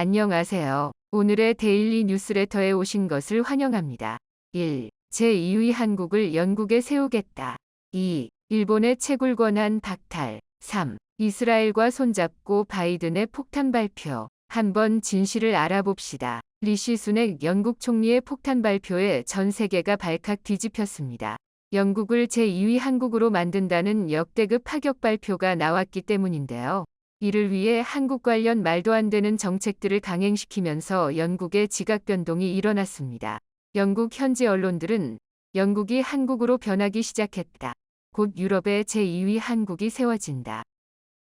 안녕하세요. 오늘의 데일리 뉴스레터에 오신 것을 환영합니다. 1. 제2위 한국을 영국에 세우겠다. 2. 일본의 채굴 권한 박탈. 3. 이스라엘과 손잡고 바이든의 폭탄 발표. 한번 진실을 알아봅시다. 리시 수넥 영국 총리의 폭탄 발표에 전 세계가 발칵 뒤집혔습니다. 영국을 제2위 한국으로 만든다는 역대급 파격 발표가 나왔기 때문인데요. 이를 위해 한국 관련 말도 안 되는 정책들을 강행시키면서 영국의 지각 변동이 일어났습니다. 영국 현지 언론들은 영국이 한국으로 변하기 시작했다. 곧 유럽의 제2위 한국이 세워진다.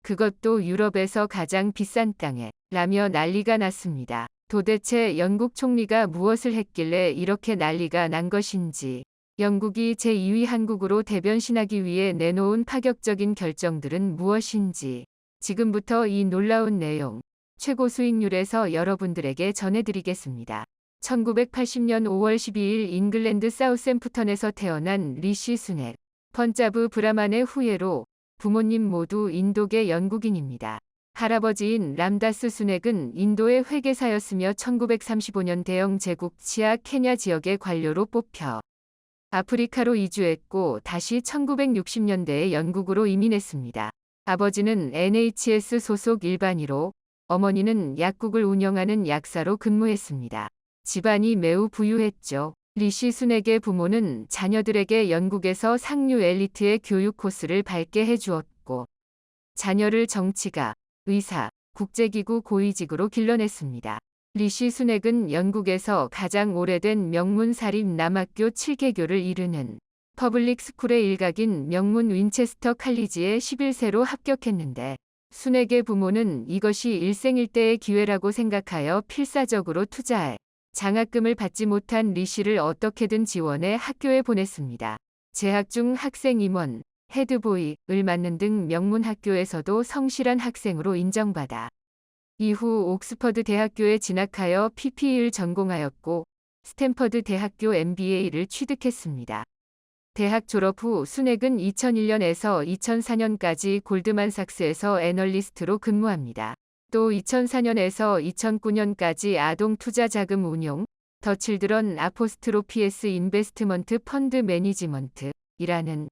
그것도 유럽에서 가장 비싼 땅에 라며 난리가 났습니다. 도대체 영국 총리가 무엇을 했길래 이렇게 난리가 난 것인지, 영국이 제2위 한국으로 대변신하기 위해 내놓은 파격적인 결정들은 무엇인지, 지금부터 이 놀라운 내용, 최고 수익률에서 여러분들에게 전해드리겠습니다. 1980년 5월 12일 잉글랜드 사우샘프턴에서 태어난 리시 수넥. 펀자브 브라만의 후예로 부모님 모두 인도계 영국인입니다. 할아버지인 람다스 수넥은 인도의 회계사였으며 1935년 대영 제국 치아 케냐 지역의 관료로 뽑혀 아프리카로 이주했고 다시 1960년대에 영국으로 이민했습니다. 아버지는 NHS 소속 일반의로, 어머니는 약국을 운영하는 약사로 근무했습니다. 집안이 매우 부유했죠. 리시 수넥의 부모는 자녀들에게 영국에서 상류 엘리트의 교육 코스를 밟게 해주었고, 자녀를 정치가, 의사, 국제기구 고위직으로 길러냈습니다. 리시 수넥은 영국에서 가장 오래된 명문 사립 남학교 7개교를 이루는 퍼블릭 스쿨의 일각인 명문 윈체스터 칼리지에 11세로 합격했는데, 수넥의 부모는 이것이 일생일대의 기회라고 생각하여 필사적으로 투자해 장학금을 받지 못한 리시를 어떻게든 지원해 학교에 보냈습니다. 재학 중 학생 임원, 헤드보이를 맡는 등 명문 학교에서도 성실한 학생으로 인정받아 이후 옥스퍼드 대학교에 진학하여 PPE를 전공하였고 스탠퍼드 대학교 MBA를 취득했습니다. 대학 졸업 후 수넥은 2001년에서 2004년까지 골드만삭스에서 애널리스트로 근무합니다. 또 2004년에서 2009년까지 아동 투자 자금 운용, 더 칠드런 아포스트로피에스 인베스트먼트 펀드 매니지먼트이라는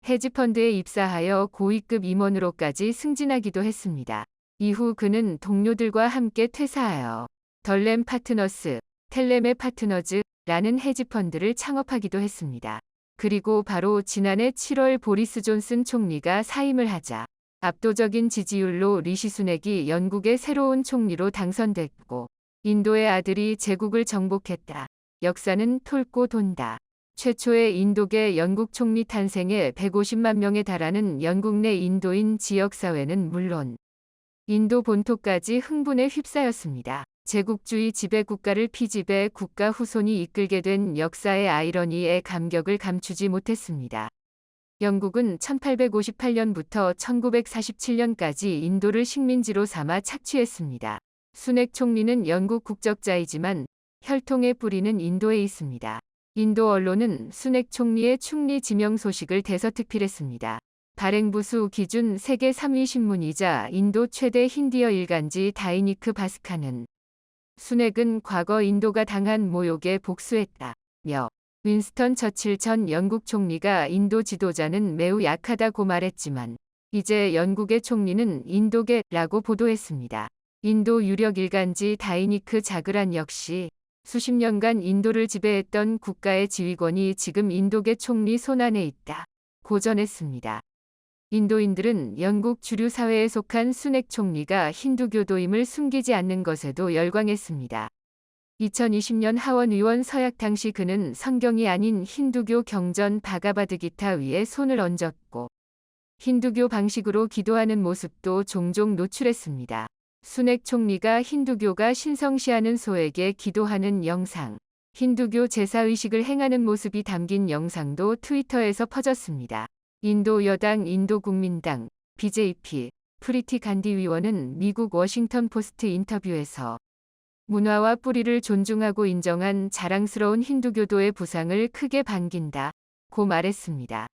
헤지펀드에 입사하여 고위급 임원으로까지 승진하기도 했습니다. 이후 그는 동료들과 함께 퇴사하여 덜렘 파트너스, 텔렘의 파트너즈라는 헤지펀드를 창업하기도 했습니다. 그리고 바로 지난해 7월 보리스 존슨 총리가 사임을 하자 압도적인 지지율로 리시 수넥이 영국의 새로운 총리로 당선됐고, 인도의 아들이 제국을 정복했다. 역사는 훑고 돈다. 최초의 인도계 영국 총리 탄생에 150만 명에 달하는 영국 내 인도인 지역사회는 물론 인도 본토까지 흥분에 휩싸였습니다. 제국주의 지배국가를 피지배 국가 후손이 이끌게 된 역사의 아이러니에 감격을 감추지 못했습니다. 영국은 1858년부터 1947년까지 인도를 식민지로 삼아 착취했습니다. 수넥 총리는 영국 국적자이지만 혈통의 뿌리는 인도에 있습니다. 인도 언론은 수넥 총리의 충리 지명 소식을 대서특필했습니다. 발행부수 기준 세계 3위 신문이자 인도 최대 힌디어 일간지 다이니크 바스카는 수넥은 과거 인도가 당한 모욕에 복수했다며 윈스턴 처칠 전 영국 총리가 인도 지도자는 매우 약하다고 말했지만 이제 영국의 총리는 인도계라고 보도했습니다. 인도 유력 일간지 다이니크 자그란 역시 수십 년간 인도를 지배했던 국가의 지휘권이 지금 인도계 총리 손안에 있다고 전했습니다. 인도인들은 영국 주류 사회에 속한 수넥 총리가 힌두교도임을 숨기지 않는 것에도 열광했습니다. 2020년 하원 의원 서약 당시 그는 성경이 아닌 힌두교 경전 바가바드기타 위에 손을 얹었고 힌두교 방식으로 기도하는 모습도 종종 노출했습니다. 수넥 총리가 힌두교가 신성시하는 소에게 기도하는 영상, 힌두교 제사의식을 행하는 모습이 담긴 영상도 트위터에서 퍼졌습니다. 인도 여당 인도국민당 BJP 프리티 간디 의원은 미국 워싱턴 포스트 인터뷰에서 문화와 뿌리를 존중하고 인정한 자랑스러운 힌두교도의 부상을 크게 반긴다고 말했습니다.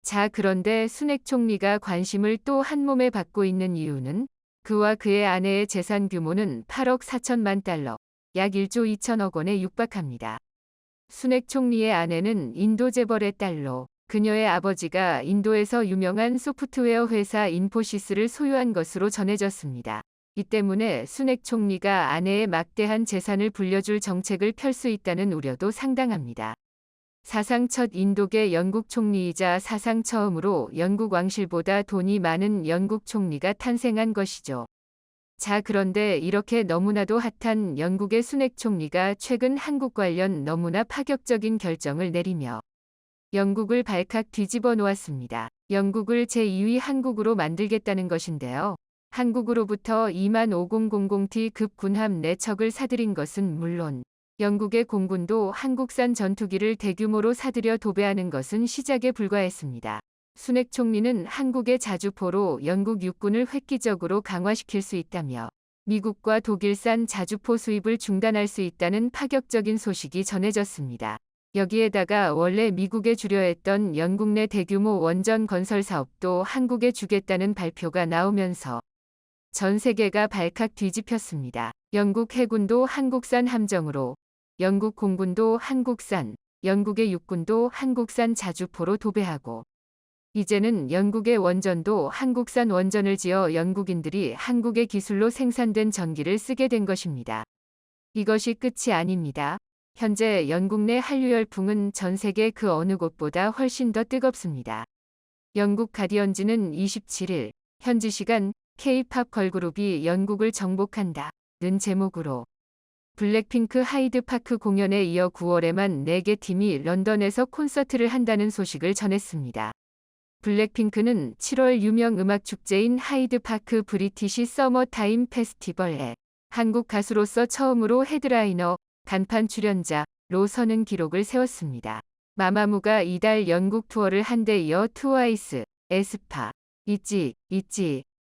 자, 그런데 수넥 총리가 관심을 또 한 몸에 받고 있는 이유는 그와 그의 아내의 재산 규모는 8억 4천만 달러, 약 1조 2천억 원에 육박합니다. 순핵 총리의 아내는 인도 재벌의 딸로 그녀의 아버지가 인도에서 유명한 소프트웨어 회사 인포시스를 소유한 것으로 전해졌습니다. 이 때문에 순핵 총리가 아내의 막대한 재산을 불려줄 정책을 펼 수 있다는 우려도 상당합니다. 사상 첫 인도계 영국 총리이자 사상 처음으로 영국 왕실보다 돈이 많은 영국 총리가 탄생한 것이죠. 자, 그런데 이렇게 너무나도 핫한 영국의 순핵 총리가 최근 한국 관련 너무나 파격적인 결정을 내리며 영국을 발칵 뒤집어 놓았습니다. 영국을 제2위 한국으로 만들겠다는 것인데요. 한국으로부터 25000T급 군함 4척을 사들인 것은 물론 영국의 공군도 한국산 전투기를 대규모로 사들여 도배하는 것은 시작에 불과했습니다. 순핵 총리는 한국의 자주포로 영국 육군을 획기적으로 강화시킬 수 있다며 미국과 독일산 자주포 수입을 중단할 수 있다는 파격적인 소식이 전해졌습니다. 여기에다가 원래 미국에 주려 했던 영국 내 대규모 원전 건설 사업도 한국에 주겠다는 발표가 나오면서 전 세계가 발칵 뒤집혔습니다. 영국 해군도 한국산 함정으로, 영국 공군도 한국산, 영국의 육군도 한국산 자주포로 도배하고 이제는 영국의 원전도 한국산 원전을 지어 영국인들이 한국의 기술로 생산된 전기를 쓰게 된 것입니다. 이것이 끝이 아닙니다. 현재 영국 내 한류 열풍은 전 세계 그 어느 곳보다 훨씬 더 뜨겁습니다. 영국 가디언지는 27일 현지 시간 K-팝 걸그룹이 영국을 정복한다 는 제목으로 블랙핑크 하이드파크 공연에 이어 9월에만 4개 팀이 런던에서 콘서트를 한다는 소식을 전했습니다. 블랙핑크는 7월 유명 음악 축제인 하이드파크 브리티시 서머타임 페스티벌에 한국 가수로서 처음으로 헤드라이너, 간판 출연자로 서는 기록을 세웠습니다. 마마무가 이달 영국 투어를 한 데 이어 트와이스, 에스파, 있지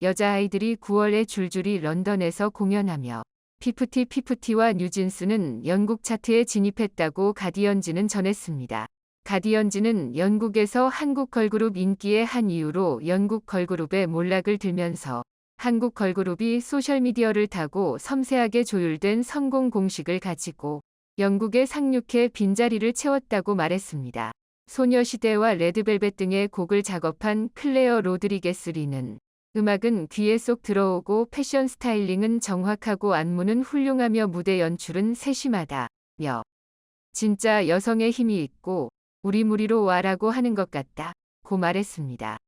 여자아이들이 9월에 줄줄이 런던에서 공연하며 피프티와 뉴진스는 영국 차트에 진입했다고 가디언지는 전했습니다. 가디언지는 영국에서 한국 걸그룹 인기의 한 이유로 영국 걸그룹의 몰락을 들면서 한국 걸그룹이 소셜미디어를 타고 섬세하게 조율된 성공 공식을 가지고 영국에 상륙해 빈자리를 채웠다고 말했습니다. 소녀시대와 레드벨벳 등의 곡을 작업한 클레어 로드리게스 리는 음악은 귀에 쏙 들어오고 패션 스타일링은 정확하고 안무는 훌륭하며 무대 연출은 세심하다며 진짜 여성의 힘이 있고 우리 무리로 와라고 하는 것 같다고 말했습니다.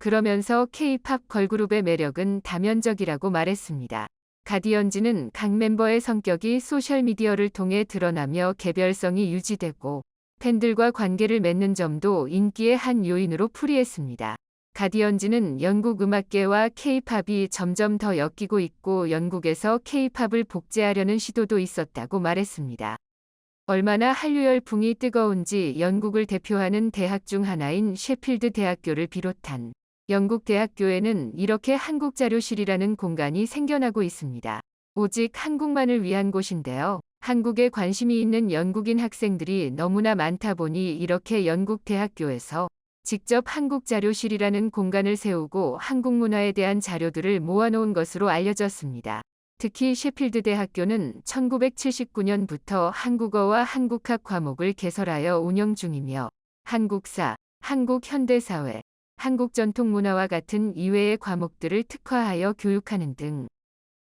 그러면서 K-팝 걸그룹의 매력은 다면적이라고 말했습니다. 가디언지는 각 멤버의 성격이 소셜미디어를 통해 드러나며 개별성이 유지되고 팬들과 관계를 맺는 점도 인기의 한 요인으로 풀이했습니다. 가디언지는 영국 음악계와 K-팝이 점점 더 엮이고 있고 영국에서 K-팝을 복제하려는 시도도 있었다고 말했습니다. 얼마나 한류 열풍이 뜨거운지 영국을 대표하는 대학 중 하나인 셰필드 대학교를 비롯한 영국 대학교에는 이렇게 한국자료실이라는 공간이 생겨나고 있습니다. 오직 한국만을 위한 곳인데요. 한국에 관심이 있는 영국인 학생들이 너무나 많다 보니 이렇게 영국 대학교에서 직접 한국자료실이라는 공간을 세우고 한국 문화에 대한 자료들을 모아놓은 것으로 알려졌습니다. 특히 셰필드 대학교는 1979년부터 한국어와 한국학 과목을 개설하여 운영 중이며 한국사, 한국현대사회, 한국전통문화와 같은 이외의 과목들을 특화하여 교육하는 등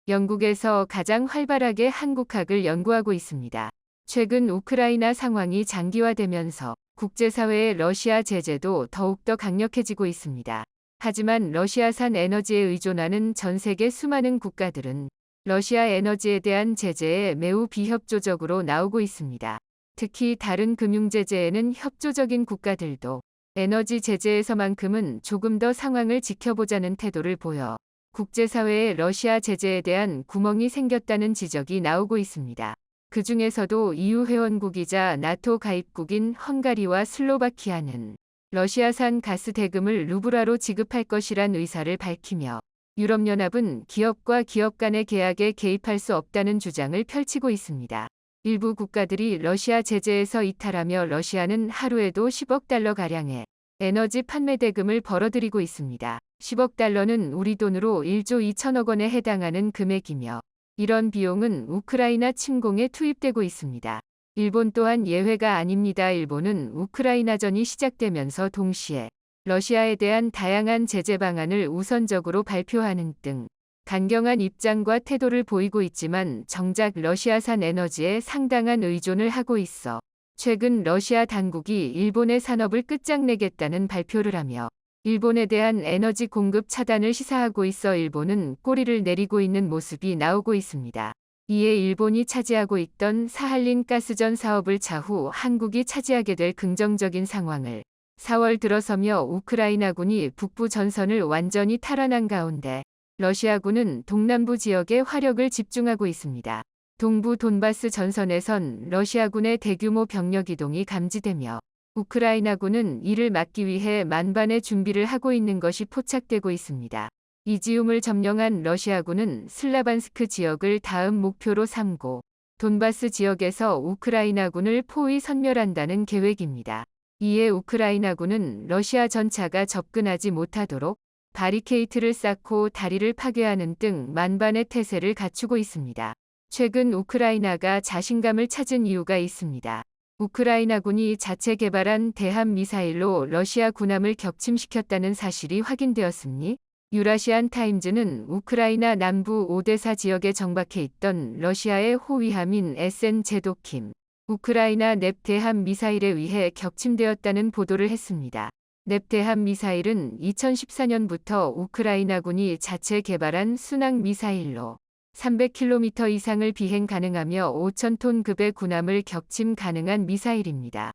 영국에서 가장 활발하게 한국학을 연구하고 있습니다. 최근 우크라이나 상황이 장기화되면서 국제사회의 러시아 제재도 더욱더 강력해지고 있습니다. 하지만 러시아산 에너지에 의존하는 전 세계 수많은 국가들은 러시아 에너지에 대한 제재에 매우 비협조적으로 나오고 있습니다. 특히 다른 금융 제재에는 협조적인 국가들도 에너지 제재에서만큼은 조금 더 상황을 지켜보자는 태도를 보여 국제사회에 러시아 제재에 대한 구멍이 생겼다는 지적이 나오고 있습니다. 그 중에서도 EU 회원국이자 나토 가입국인 헝가리와 슬로바키아는 러시아산 가스 대금을 루블화로 지급할 것이란 의사를 밝히며 유럽연합은 기업과 기업 간의 계약에 개입할 수 없다는 주장을 펼치고 있습니다. 일부 국가들이 러시아 제재에서 이탈하며 러시아는 하루에도 10억 달러가량의 에너지 판매 대금을 벌어들이고 있습니다. 10억 달러는 우리 돈으로 1조 2천억 원에 해당하는 금액이며 이런 비용은 우크라이나 침공에 투입되고 있습니다. 일본 또한 예외가 아닙니다. 일본은 우크라이나전이 시작되면서 동시에 러시아에 대한 다양한 제재 방안을 우선적으로 발표하는 등 강경한 입장과 태도를 보이고 있지만 정작 러시아산 에너지에 상당한 의존을 하고 있어 최근 러시아 당국이 일본의 산업을 끝장내겠다는 발표를 하며 일본에 대한 에너지 공급 차단을 시사하고 있어 일본은 꼬리를 내리고 있는 모습이 나오고 있습니다. 이에 일본이 차지하고 있던 사할린 가스전 사업을 차후 한국이 차지하게 될 긍정적인 상황을 4월 들어서며 우크라이나군이 북부 전선을 완전히 탈환한 가운데 러시아군은 동남부 지역에 화력을 집중하고 있습니다. 동부 돈바스 전선에선 러시아군의 대규모 병력 이동이 감지되며 우크라이나군은 이를 막기 위해 만반의 준비를 하고 있는 것이 포착되고 있습니다. 이지움을 점령한 러시아군은 슬라반스크 지역을 다음 목표로 삼고 돈바스 지역에서 우크라이나군을 포위 섬멸한다는 계획입니다. 이에 우크라이나군은 러시아 전차가 접근하지 못하도록 바리케이트를 쌓고 다리를 파괴하는 등 만반의 태세를 갖추고 있습니다. 최근 우크라이나가 자신감을 찾은 이유가 있습니다. 우크라이나군이 자체 개발한 대함 미사일로 러시아 군함을 격침시켰다는 사실이 확인되었으니 유라시안 타임즈는 우크라이나 남부 오데사 지역에 정박해 있던 러시아의 호위함인 SN 제도킴, 우크라이나 넵 대함 미사일에 의해 격침되었다는 보도를 했습니다. 넵 대함 미사일은 2014년부터 우크라이나군이 자체 개발한 순항 미사일로 300km 이상을 비행 가능하며 5,000톤 급의 군함을 격침 가능한 미사일입니다.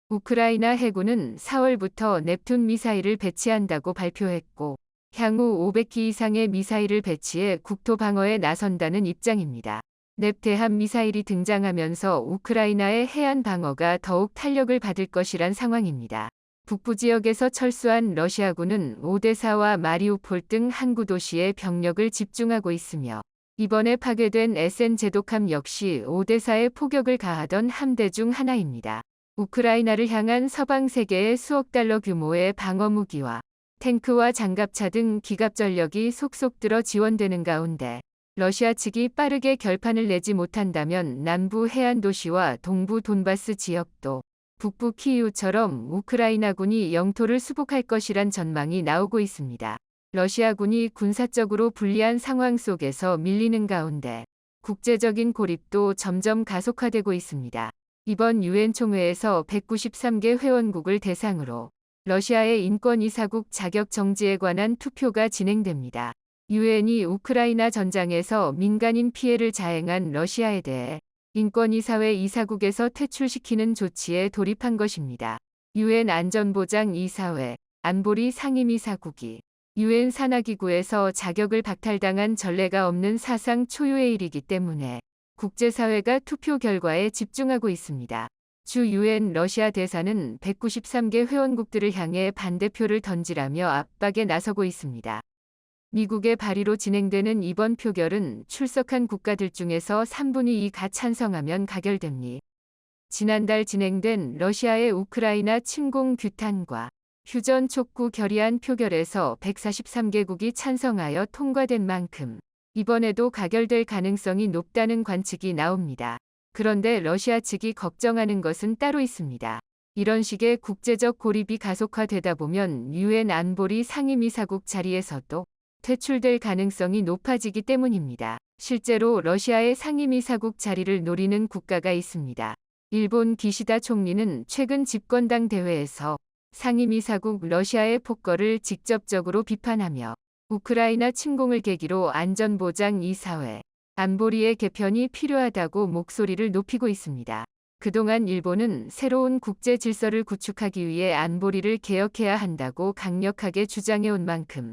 우크라이나 해군은 4월부터 넵툰 미사일을 배치한다고 발표했고 향후 500기 이상의 미사일을 배치해 국토 방어에 나선다는 입장입니다. 넵 대함 미사일이 등장하면서 우크라이나의 해안 방어가 더욱 탄력을 받을 것이란 상황입니다. 북부 지역에서 철수한 러시아군은 오데사와 마리우폴 등 항구 도시에 병력을 집중하고 있으며 이번에 파괴된 SN 제독함 역시 오데사에 포격을 가하던 함대 중 하나입니다. 우크라이나를 향한 서방 세계의 수억 달러 규모의 방어 무기와 탱크와 장갑차 등 기갑 전력이 속속 들어 지원되는 가운데 러시아 측이 빠르게 결판을 내지 못한다면 남부 해안 도시와 동부 돈바스 지역도 북부 키이우처럼 우크라이나군이 영토를 수복할 것이란 전망이 나오고 있습니다. 러시아군이 군사적으로 불리한 상황 속에서 밀리는 가운데 국제적인 고립도 점점 가속화되고 있습니다. 이번 유엔 총회에서 193개 회원국을 대상으로 러시아의 인권이사국 자격 정지에 관한 투표가 진행됩니다. 유엔이 우크라이나 전장에서 민간인 피해를 자행한 러시아에 대해 인권이사회 이사국에서 퇴출시키는 조치에 돌입한 것입니다. 유엔 안전보장이사회 안보리 상임이사국이 유엔 산하기구에서 자격을 박탈당한 전례가 없는 사상 초유의 일이기 때문에 국제사회가 투표 결과에 집중하고 있습니다. 주 유엔 러시아 대사는 193개 회원국들을 향해 반대표를 던지라며 압박에 나서고 있습니다. 미국의 발의로 진행되는 이번 표결은 출석한 국가들 중에서 3분의 2가 찬성하면 가결됩니다. 지난달 진행된 러시아의 우크라이나 침공 규탄과 휴전 촉구 결의안 표결에서 143개국이 찬성하여 통과된 만큼 이번에도 가결될 가능성이 높다는 관측이 나옵니다. 그런데 러시아 측이 걱정하는 것은 따로 있습니다. 이런 식의 국제적 고립이 가속화되다 보면 유엔 안보리 상임이사국 자리에서도 퇴출될 가능성이 높아지기 때문입니다. 실제로 러시아의 상임이사국 자리를 노리는 국가가 있습니다. 일본 기시다 총리는 최근 집권당 대회에서 상임이사국 러시아의 폭거를 직접적으로 비판하며 우크라이나 침공을 계기로 안전보장이사회 안보리의 개편이 필요하다고 목소리를 높이고 있습니다. 그동안 일본은 새로운 국제 질서를 구축하기 위해 안보리를 개혁해야 한다고 강력하게 주장해온 만큼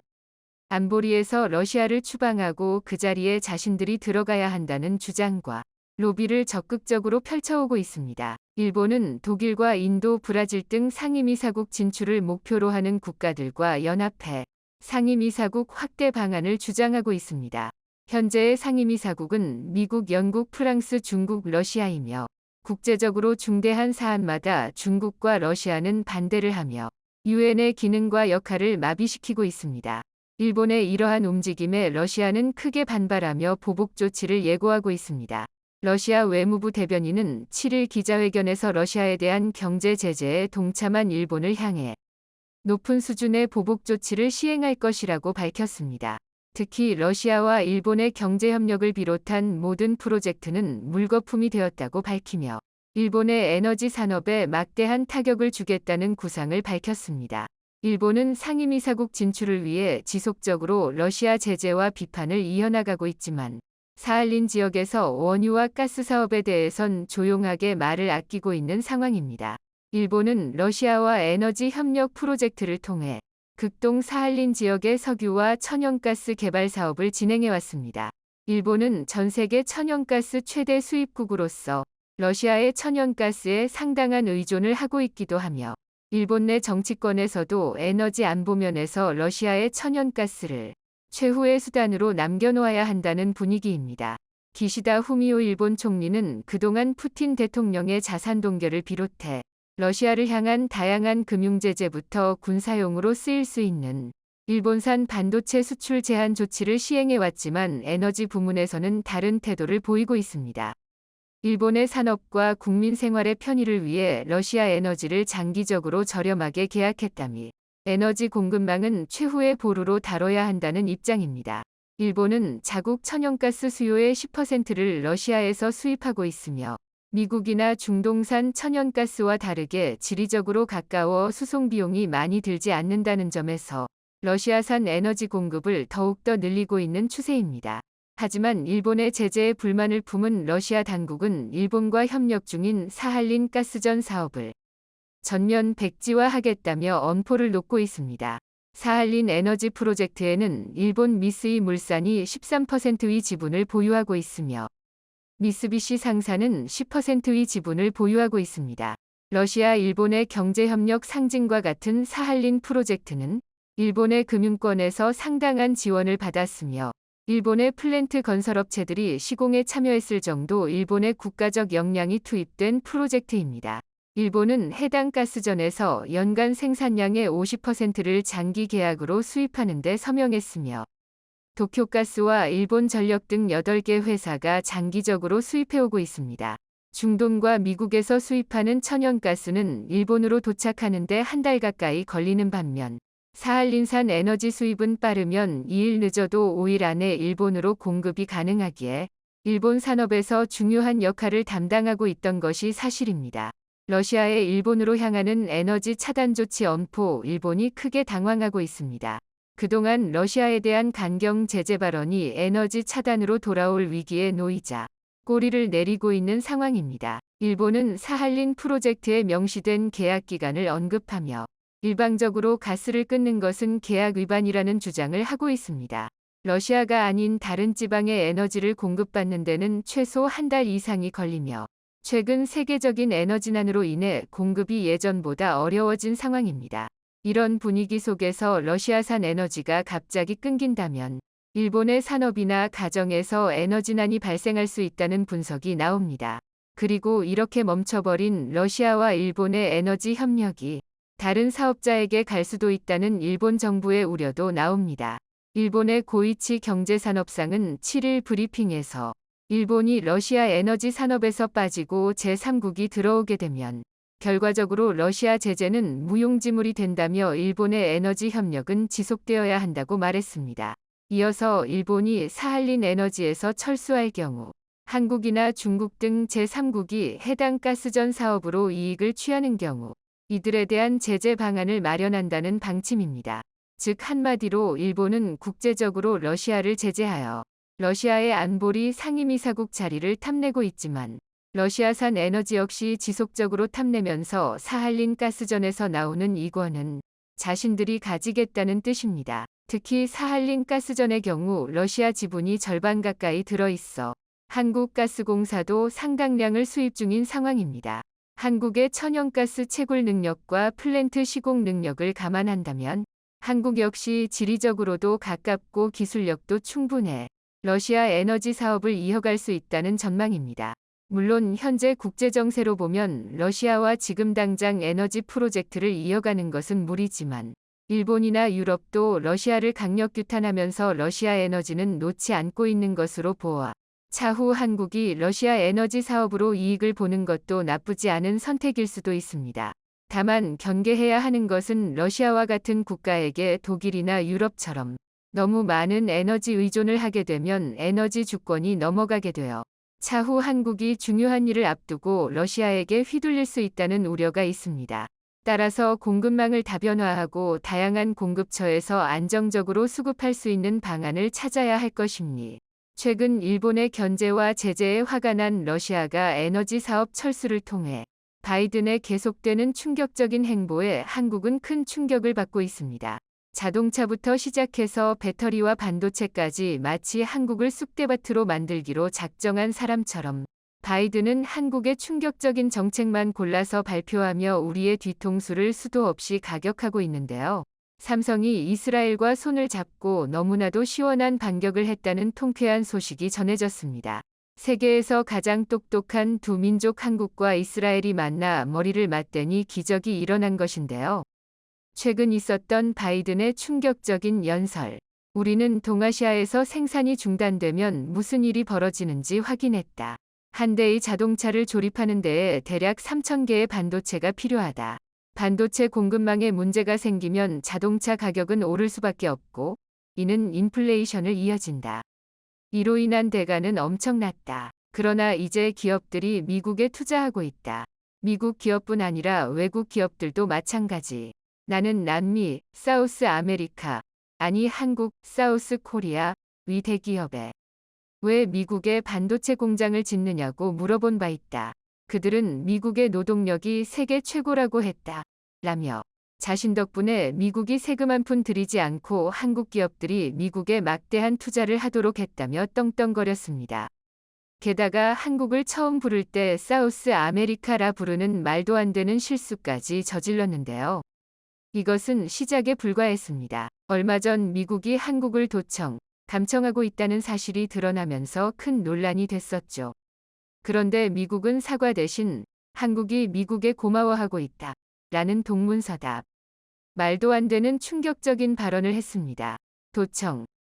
안보리에서 러시아를 추방하고 그 자리에 자신들이 들어가야 한다는 주장과 로비를 적극적으로 펼쳐오고 있습니다. 일본은 독일과 인도, 브라질 등 상임이사국 진출을 목표로 하는 국가들과 연합해 상임이사국 확대 방안을 주장하고 있습니다. 현재의 상임이사국은 미국, 영국, 프랑스, 중국, 러시아이며 국제적으로 중대한 사안마다 중국과 러시아는 반대를 하며 유엔의 기능과 역할을 마비시키고 있습니다. 일본의 이러한 움직임에 러시아는 크게 반발하며 보복 조치를 예고하고 있습니다. 러시아 외무부 대변인은 7일 기자회견에서 러시아에 대한 경제 제재에 동참한 일본을 향해 높은 수준의 보복 조치를 시행할 것이라고 밝혔습니다. 특히 러시아와 일본의 경제 협력을 비롯한 모든 프로젝트는 물거품이 되었다고 밝히며 일본의 에너지 산업에 막대한 타격을 주겠다는 구상을 밝혔습니다. 일본은 상임이사국 진출을 위해 지속적으로 러시아 제재와 비판을 이어나가고 있지만 사할린 지역에서 원유와 가스 사업에 대해선 조용하게 말을 아끼고 있는 상황입니다. 일본은 러시아와 에너지 협력 프로젝트를 통해 극동 사할린 지역의 석유와 천연가스 개발 사업을 진행해 왔습니다. 일본은 전 세계 천연가스 최대 수입국으로서 러시아의 천연가스에 상당한 의존을 하고 있기도 하며 일본 내 정치권에서도 에너지 안보 면에서 러시아의 천연가스를 최후의 수단으로 남겨놓아야 한다는 분위기입니다. 기시다 후미오 일본 총리는 그동안 푸틴 대통령의 자산 동결을 비롯해 러시아를 향한 다양한 금융제재부터 군사용으로 쓰일 수 있는 일본산 반도체 수출 제한 조치를 시행해왔지만 에너지 부문에서는 다른 태도를 보이고 있습니다. 일본의 산업과 국민 생활의 편의를 위해 러시아 에너지를 장기적으로 저렴하게 계약했다며 에너지 공급망은 최후의 보루로 다뤄야 한다는 입장입니다. 일본은 자국 천연가스 수요의 10%를 러시아에서 수입하고 있으며 미국이나 중동산 천연가스와 다르게 지리적으로 가까워 수송 비용이 많이 들지 않는다는 점에서 러시아산 에너지 공급을 더욱더 늘리고 있는 추세입니다. 하지만 일본의 제재에 불만을 품은 러시아 당국은 일본과 협력 중인 사할린 가스전 사업을 전면 백지화하겠다며 엄포를 놓고 있습니다. 사할린 에너지 프로젝트에는 일본 미쓰이 물산이 13%의 지분을 보유하고 있으며 미쓰비시 상사는 10%의 지분을 보유하고 있습니다. 러시아 일본의 경제협력 상징과 같은 사할린 프로젝트는 일본의 금융권에서 상당한 지원을 받았으며 일본의 플랜트 건설업체들이 시공에 참여했을 정도 일본의 국가적 역량이 투입된 프로젝트입니다. 일본은 해당 가스전에서 연간 생산량의 50%를 장기 계약으로 수입하는 데 서명했으며 도쿄가스와 일본전력 등 8개 회사가 장기적으로 수입해오고 있습니다. 중동과 미국에서 수입하는 천연가스는 일본으로 도착하는 데 한 달 가까이 걸리는 반면 사할린산 에너지 수입은 빠르면 2일 늦어도 5일 안에 일본으로 공급이 가능하기에 일본 산업에서 중요한 역할을 담당하고 있던 것이 사실입니다. 러시아의 일본으로 향하는 에너지 차단 조치 엄포 일본이 크게 당황하고 있습니다. 그동안 러시아에 대한 강경 제재 발언이 에너지 차단으로 돌아올 위기에 놓이자 꼬리를 내리고 있는 상황입니다. 일본은 사할린 프로젝트에 명시된 계약 기간을 언급하며 일방적으로 가스를 끊는 것은 계약 위반이라는 주장을 하고 있습니다. 러시아가 아닌 다른 지방에 에너지를 공급받는 데는 최소 한 달 이상이 걸리며 최근 세계적인 에너지난으로 인해 공급이 예전보다 어려워진 상황입니다. 이런 분위기 속에서 러시아산 에너지가 갑자기 끊긴다면 일본의 산업이나 가정에서 에너지난이 발생할 수 있다는 분석이 나옵니다. 그리고 이렇게 멈춰버린 러시아와 일본의 에너지 협력이 다른 사업자에게 갈 수도 있다는 일본 정부의 우려도 나옵니다. 일본의 고이치 경제산업상은 7일 브리핑에서 일본이 러시아 에너지 산업에서 빠지고 제3국이 들어오게 되면 결과적으로 러시아 제재는 무용지물이 된다며 일본의 에너지 협력은 지속되어야 한다고 말했습니다. 이어서 일본이 사할린 에너지에서 철수할 경우 한국이나 중국 등 제3국이 해당 가스전 사업으로 이익을 취하는 경우 이들에 대한 제재 방안을 마련한다는 방침입니다. 즉 한마디로 일본은 국제적으로 러시아를 제재하여 러시아의 안보리 상임이사국 자리를 탐내고 있지만 러시아산 에너지 역시 지속적으로 탐내면서 사할린 가스전에서 나오는 이권은 자신들이 가지겠다는 뜻입니다. 특히 사할린 가스전의 경우 러시아 지분이 절반 가까이 들어있어 한국가스공사도 상당량을 수입 중인 상황입니다. 한국의 천연가스 채굴 능력과 플랜트 시공 능력을 감안한다면 한국 역시 지리적으로도 가깝고 기술력도 충분해 러시아 에너지 사업을 이어갈 수 있다는 전망입니다. 물론 현재 국제정세로 보면 러시아와 지금 당장 에너지 프로젝트를 이어가는 것은 무리지만 일본이나 유럽도 러시아를 강력 규탄하면서 러시아 에너지는 놓지 않고 있는 것으로 보아 차후 한국이 러시아 에너지 사업으로 이익을 보는 것도 나쁘지 않은 선택일 수도 있습니다. 다만 경계해야 하는 것은 러시아와 같은 국가에게 독일이나 유럽처럼 너무 많은 에너지 의존을 하게 되면 에너지 주권이 넘어가게 되어 차후 한국이 중요한 일을 앞두고 러시아에게 휘둘릴 수 있다는 우려가 있습니다. 따라서 공급망을 다변화하고 다양한 공급처에서 안정적으로 수급할 수 있는 방안을 찾아야 할 것입니다. 최근 일본의 견제와 제재에 화가 난 러시아가 에너지 사업 철수를 통해 바이든의 계속되는 충격적인 행보에 한국은 큰 충격을 받고 있습니다. 자동차부터 시작해서 배터리와 반도체까지 마치 한국을 쑥대밭으로 만들기로 작정한 사람처럼 바이든은 한국의 충격적인 정책만 골라서 발표하며 우리의 뒤통수를 수도 없이 가격하고 있는데요. 삼성이 이스라엘과 손을 잡고 너무나도 시원한 반격을 했다는 통쾌한 소식이 전해졌습니다. 세계에서 가장 똑똑한 두 민족 한국과 이스라엘이 만나 머리를 맞대니 기적이 일어난 것인데요. 최근 있었던 바이든의 충격적인 연설. 우리는 동아시아에서 생산이 중단되면 무슨 일이 벌어지는지 확인했다. 한 대의 자동차를 조립하는 데에 대략 3,000개의 반도체가 필요하다. 반도체 공급망에 문제가 생기면 자동차 가격은 오를 수밖에 없고 이는 인플레이션을 이어진다. 이로 인한 대가는 엄청났다. 그러나 이제 기업들이 미국에 투자하고 있다. 미국 기업뿐 아니라 외국 기업들도 마찬가지. 나는 남미, 사우스 아메리카, 아니 한국, 사우스 코리아, 위 대기업에 왜 미국에 반도체 공장을 짓느냐고 물어본 바 있다. 그들은 미국의 노동력이 세계 최고라고 했다. 라며 자신 덕분에 미국이 세금 한 푼 들이지 않고 한국 기업들이 미국에 막대한 투자를 하도록 했다며 떵떵거렸습니다. 게다가 한국을 처음 부를 때 사우스 아메리카라 부르는 말도 안 되는 실수까지 저질렀는데요. 이것은 시작에 불과했습니다. 얼마 전 미국이 한국을 감청하고 있다는 사실이 드러나면서 큰 논란이 됐었죠. 그런데 미국은 사과 대신 한국이 미국에 고마워하고 있다. 라는 동문서답. 말도 안 되는 충격적인 발언을 했습니다.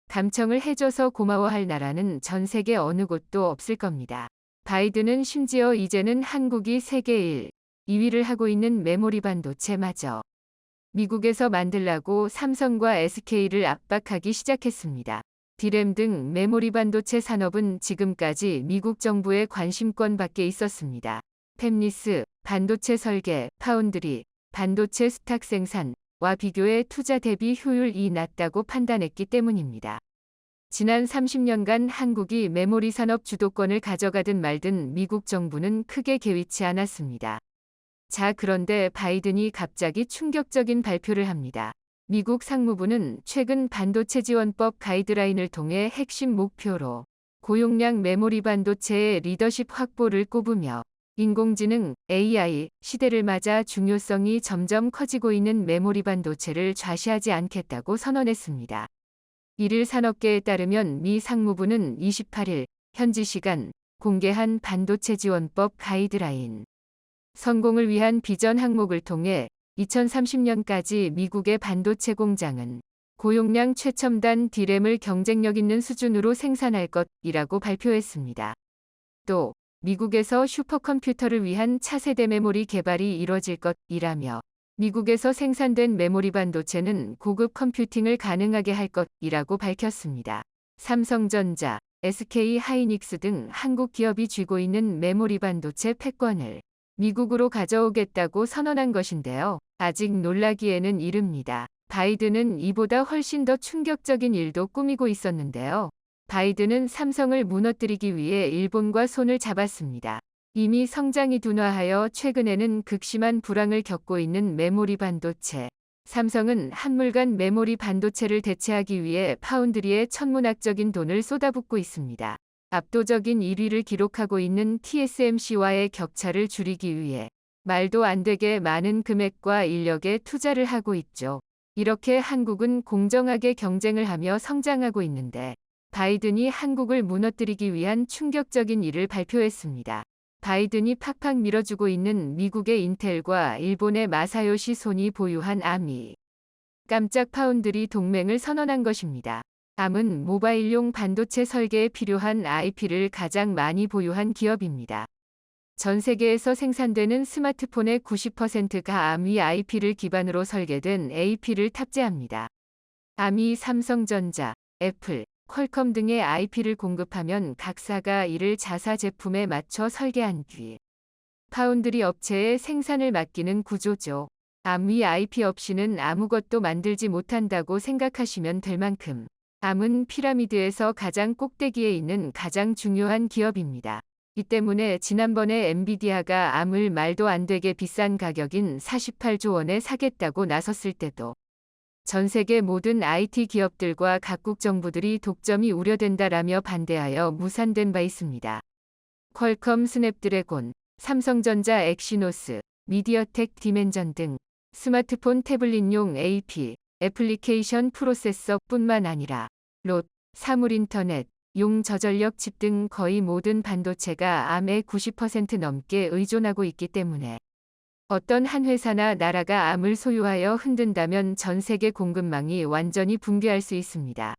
감청을 해줘서 고마워할 나라는 전 세계 어느 곳도 없을 겁니다. 바이든은 심지어 이제는 한국이 세계 2위를 하고 있는 메모리 반도체마저 미국에서 만들라고 삼성과 SK를 압박하기 시작했습니다. 디램 등 메모리 반도체 산업은 지금까지 미국 정부의 관심권 밖에 있었습니다. 팹리스, 반도체 설계, 파운드리, 반도체 수탁 생산과 비교해 투자 대비 효율이 낮다고 판단했기 때문입니다. 지난 30년간 한국이 메모리 산업 주도권을 가져가든 말든 미국 정부는 크게 개의치 않았습니다. 자, 그런데 바이든이 갑자기 충격적인 발표를 합니다. 미국 상무부는 최근 반도체 지원법 가이드라인을 통해 핵심 목표로 고용량 메모리 반도체의 리더십 확보를 꼽으며 인공지능 AI 시대를 맞아 중요성이 점점 커지고 있는 메모리 반도체를 좌시하지 않겠다고 선언했습니다. 1일 산업계에 따르면 미 상무부는 28일 현지 시간 공개한 반도체 지원법 가이드라인 성공을 위한 비전 항목을 통해 2030년까지 미국의 반도체 공장은 고용량 최첨단 디램을 경쟁력 있는 수준으로 생산할 것이라고 발표했습니다. 또 미국에서 슈퍼컴퓨터를 위한 차세대 메모리 개발이 이뤄질 것이라며 미국에서 생산된 메모리 반도체는 고급 컴퓨팅을 가능하게 할 것이라고 밝혔습니다. 삼성전자, SK 하이닉스 등 한국 기업이 쥐고 있는 메모리 반도체 패권을 미국으로 가져오겠다고 선언한 것인데요. 아직 놀라기에는 이릅니다. 바이든은 이보다 훨씬 더 충격적인 일도 꾸미고 있었는데요. 바이든은 삼성을 무너뜨리기 위해 일본과 손을 잡았습니다. 이미 성장이 둔화하여 최근에는 극심한 불황을 겪고 있는 메모리 반도체. 삼성은 한물간 메모리 반도체를 대체하기 위해 파운드리에 천문학적인 돈을 쏟아붓고 있습니다. 압도적인 1위를 기록하고 있는 TSMC와의 격차를 줄이기 위해 말도 안 되게 많은 금액과 인력에 투자를 하고 있죠. 이렇게 한국은 공정하게 경쟁을 하며 성장하고 있는데 바이든이 한국을 무너뜨리기 위한 충격적인 일을 발표했습니다. 바이든이 팍팍 밀어주고 있는 미국의 인텔과 일본의 마사요시 손이 보유한 Arm이 깜짝 파운드리 동맹을 선언한 것입니다. Arm은 모바일용 반도체 설계에 필요한 IP를 가장 많이 보유한 기업입니다. 전 세계에서 생산되는 스마트폰의 90%가 Arm의 IP를 기반으로 설계된 AP를 탑재합니다. Arm이 삼성전자, 애플, 퀄컴 등의 IP를 공급하면 각사가 이를 자사 제품에 맞춰 설계한 뒤 파운드리 업체에 생산을 맡기는 구조죠. Arm의 IP 없이는 아무것도 만들지 못한다고 생각하시면 될 만큼 Arm은 피라미드에서 가장 꼭대기에 있는 가장 중요한 기업입니다. 이 때문에 지난번에 엔비디아가 Arm을 말도 안 되게 비싼 가격인 48조 원에 사겠다고 나섰을 때도 전 세계 모든 IT 기업들과 각국 정부들이 독점이 우려된다라며 반대하여 무산된 바 있습니다. 퀄컴 스냅드래곤, 삼성전자 엑시노스, 미디어텍 디멘전 등 스마트폰 태블릿용 AP, 애플리케이션 프로세서뿐만 아니라 롯, 사물인터넷, 용 저전력 칩 등 거의 모든 반도체가 Arm에 90% 넘게 의존하고 있기 때문에 어떤 한 회사나 나라가 Arm을 소유하여 흔든다면 전 세계 공급망이 완전히 붕괴할 수 있습니다.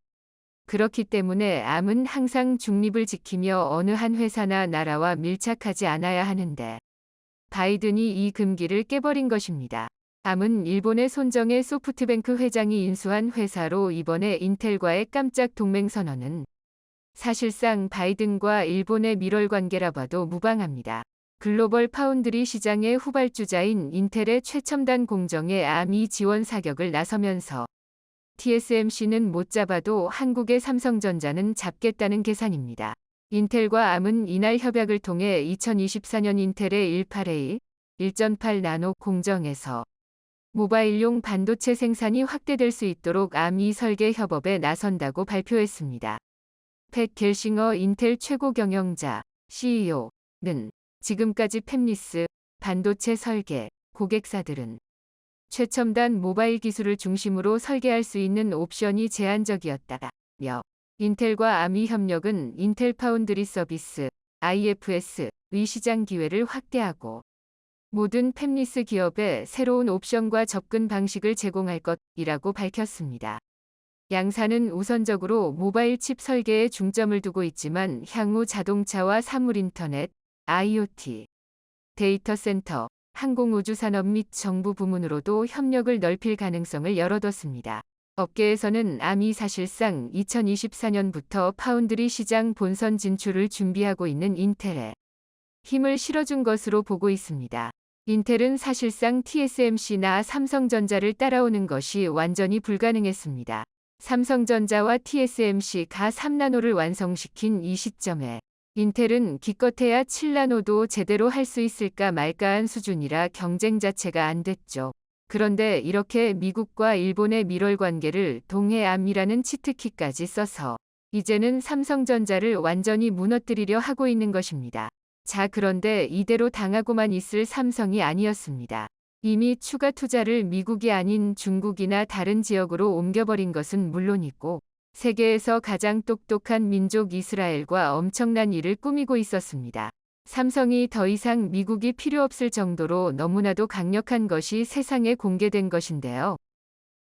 그렇기 때문에 Arm은 항상 중립을 지키며 어느 한 회사나 나라와 밀착하지 않아야 하는데 바이든이 이 금기를 깨버린 것입니다. Arm은 일본의 손정의 소프트뱅크 회장이 인수한 회사로 이번에 인텔과의 깜짝 동맹 선언은 사실상 바이든과 일본의 밀월 관계라 봐도 무방합니다. 글로벌 파운드리 시장의 후발주자인 인텔의 최첨단 공정에 Arm이 지원 사격을 나서면서 TSMC는 못 잡아도 한국의 삼성전자는 잡겠다는 계산입니다. 인텔과 Arm은 이날 협약을 통해 2024년 인텔의 18A, 1.8 나노 공정에서 모바일용 반도체 생산이 확대될 수 있도록 Arm이 설계 협업에 나선다고 발표했습니다. 팻 겔싱어 인텔 최고 경영자, CEO는 지금까지 팹리스, 반도체 설계, 고객사들은 최첨단 모바일 기술을 중심으로 설계할 수 있는 옵션이 제한적이었다며 인텔과 Arm의 협력은 인텔 파운드리 서비스, IFS의 시장 기회를 확대하고 모든 팹리스 기업에 새로운 옵션과 접근 방식을 제공할 것이라고 밝혔습니다. 양사는 우선적으로 모바일 칩 설계에 중점을 두고 있지만 향후 자동차와 사물인터넷, IoT, 데이터 센터, 항공우주산업 및 정부 부문으로도 협력을 넓힐 가능성을 열어뒀습니다. 업계에서는 Arm이 사실상 2024년부터 파운드리 시장 본선 진출을 준비하고 있는 인텔에 힘을 실어준 것으로 보고 있습니다. 인텔은 사실상 TSMC나 삼성전자를 따라오는 것이 완전히 불가능했습니다. 삼성전자와 TSMC가 3나노를 완성시킨 이 시점에 인텔은 기껏해야 7나노도 제대로 할 수 있을까 말까한 수준이라 경쟁 자체가 안 됐죠. 그런데 이렇게 미국과 일본의 밀월 관계를 동해 Arm이라는 치트키까지 써서 이제는 삼성전자를 완전히 무너뜨리려 하고 있는 것입니다. 자, 그런데 이대로 당하고만 있을 삼성이 아니었습니다. 이미 추가 투자를 미국이 아닌 중국이나 다른 지역으로 옮겨버린 것은 물론이고 세계에서 가장 똑똑한 민족 이스라엘과 엄청난 일을 꾸미고 있었습니다. 삼성이 더 이상 미국이 필요 없을 정도로 너무나도 강력한 것이 세상에 공개된 것인데요.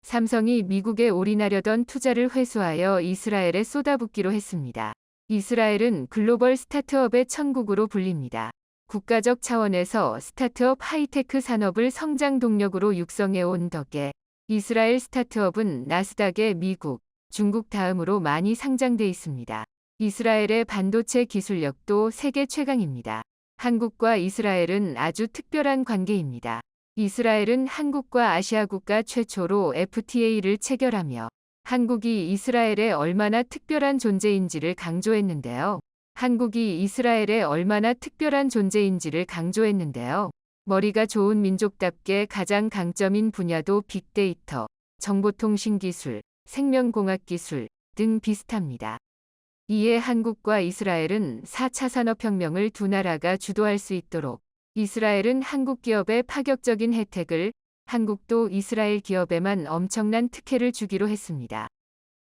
삼성이 미국에 올인하려던 투자를 회수하여 이스라엘에 쏟아붓기로 했습니다. 이스라엘은 글로벌 스타트업의 천국으로 불립니다. 국가적 차원에서 스타트업 하이테크 산업을 성장 동력으로 육성해 온 덕에 이스라엘 스타트업은 나스닥에 미국, 중국 다음으로 많이 상장돼 있습니다. 이스라엘의 반도체 기술력도 세계 최강입니다. 한국과 이스라엘은 아주 특별한 관계입니다. 이스라엘은 한국과 아시아 국가 최초로 FTA를 체결하며 한국이 이스라엘에 얼마나 특별한 존재인지를 강조했는데요. 머리가 좋은 민족답게 가장 강점인 분야도 빅데이터, 정보통신기술, 생명공학기술 등 비슷합니다. 이에 한국과 이스라엘은 4차 산업혁명을 두 나라가 주도할 수 있도록 이스라엘은 한국 기업에 파격적인 혜택을, 한국도 이스라엘 기업에만 엄청난 특혜를 주기로 했습니다.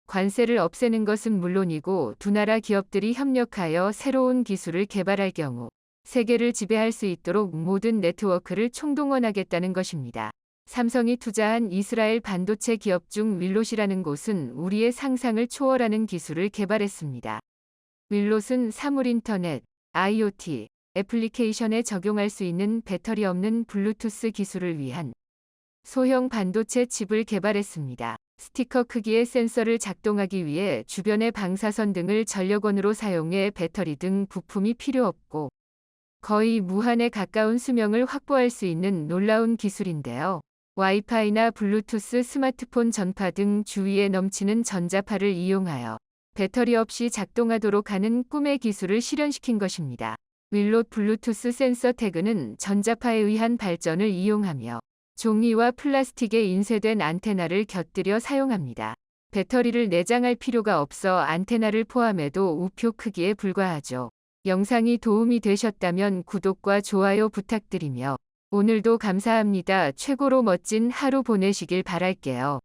관세를 없애는 것은 물론이고 두 나라 기업들이 협력하여 새로운 기술을 개발할 경우 세계를 지배할 수 있도록 모든 네트워크를 총동원하겠다는 것입니다. 삼성이 투자한 이스라엘 반도체 기업 중 윌롯이라는 곳은 우리의 상상을 초월하는 기술을 개발했습니다. 윌롯은 사물인터넷, IoT, 애플리케이션에 적용할 수 있는 배터리 없는 블루투스 기술을 위한 소형 반도체 칩을 개발했습니다. 스티커 크기의 센서를 작동하기 위해 주변의 방사선 등을 전력원으로 사용해 배터리 등 부품이 필요 없고 거의 무한에 가까운 수명을 확보할 수 있는 놀라운 기술인데요. 와이파이나 블루투스 스마트폰 전파 등 주위에 넘치는 전자파를 이용하여 배터리 없이 작동하도록 하는 꿈의 기술을 실현시킨 것입니다. 윌롯 블루투스 센서 태그는 전자파에 의한 발전을 이용하며 종이와 플라스틱에 인쇄된 안테나를 곁들여 사용합니다. 배터리를 내장할 필요가 없어 안테나를 포함해도 우표 크기에 불과하죠. 영상이 도움이 되셨다면 구독과 좋아요 부탁드리며 오늘도 감사합니다. 최고로 멋진 하루 보내시길 바랄게요.